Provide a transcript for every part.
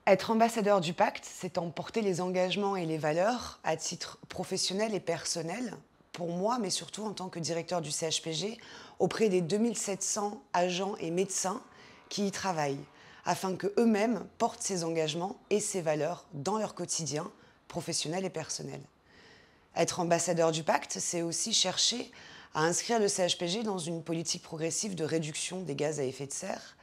Être ambassadeur du pacte, c'est emporter les engagements et les valeurs à titre professionnel et personnel, pour moi, mais surtout en tant que directeur du CHPG, auprès des 2700 agents et médecins qui y travaillent, afin qu'eux-mêmes portent ces engagements et ces valeurs dans leur quotidien professionnel et personnel. Être ambassadeur du pacte, c'est aussi chercher à inscrire le CHPG dans une politique progressive de réduction des gaz à effet de serre,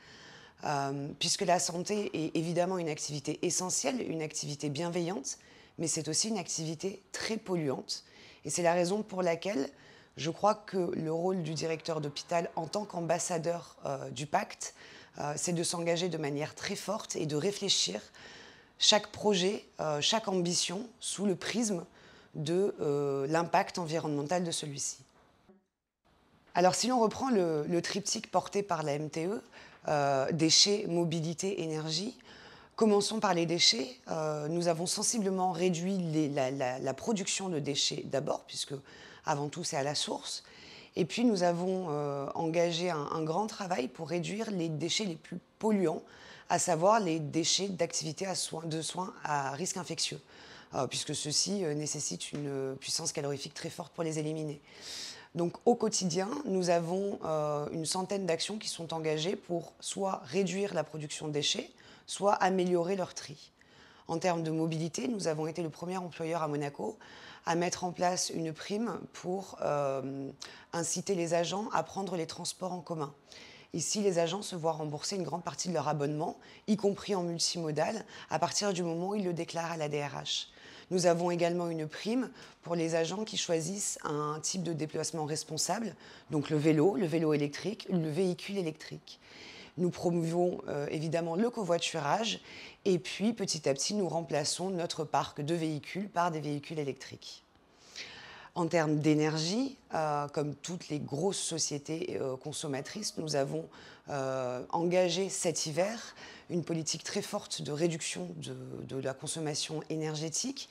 puisque la santé est évidemment une activité essentielle, une activité bienveillante, mais c'est aussi une activité très polluante. Et c'est la raison pour laquelle je crois que le rôle du directeur d'hôpital en tant qu'ambassadeur du pacte, c'est de s'engager de manière très forte et de réfléchir chaque projet, chaque ambition sous le prisme de l'impact environnemental de celui-ci. Alors si l'on reprend le triptyque porté par la MTE, déchets, mobilité, énergie, commençons par les déchets. Nous avons sensiblement réduit la production de déchets d'abord, puisque avant tout c'est à la source. Et puis nous avons engagé un grand travail pour réduire les déchets les plus polluants, à savoir les déchets d'activités de soins à risque infectieux, puisque ceux-ci nécessitent une puissance calorifique très forte pour les éliminer. Donc au quotidien, nous avons une centaine d'actions qui sont engagées pour soit réduire la production de déchets, soit améliorer leur tri. En termes de mobilité, nous avons été le premier employeur à Monaco à mettre en place une prime pour inciter les agents à prendre les transports en commun. Ici, les agents se voient rembourser une grande partie de leur abonnement, y compris en multimodal, à partir du moment où ils le déclarent à la DRH. Nous avons également une prime pour les agents qui choisissent un type de déplacement responsable, donc le vélo électrique, le véhicule électrique. Nous promouvons évidemment le covoiturage et puis petit à petit nous remplaçons notre parc de véhicules par des véhicules électriques. En termes d'énergie, comme toutes les grosses sociétés consommatrices, nous avons engagé cet hiver une politique très forte de réduction de la consommation énergétique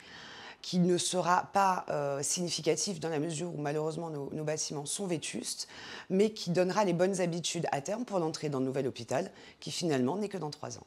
qui ne sera pas significative dans la mesure où malheureusement nos bâtiments sont vétustes, mais qui donnera les bonnes habitudes à terme pour l'entrée dans le nouvel hôpital qui finalement n'est que dans 3 ans.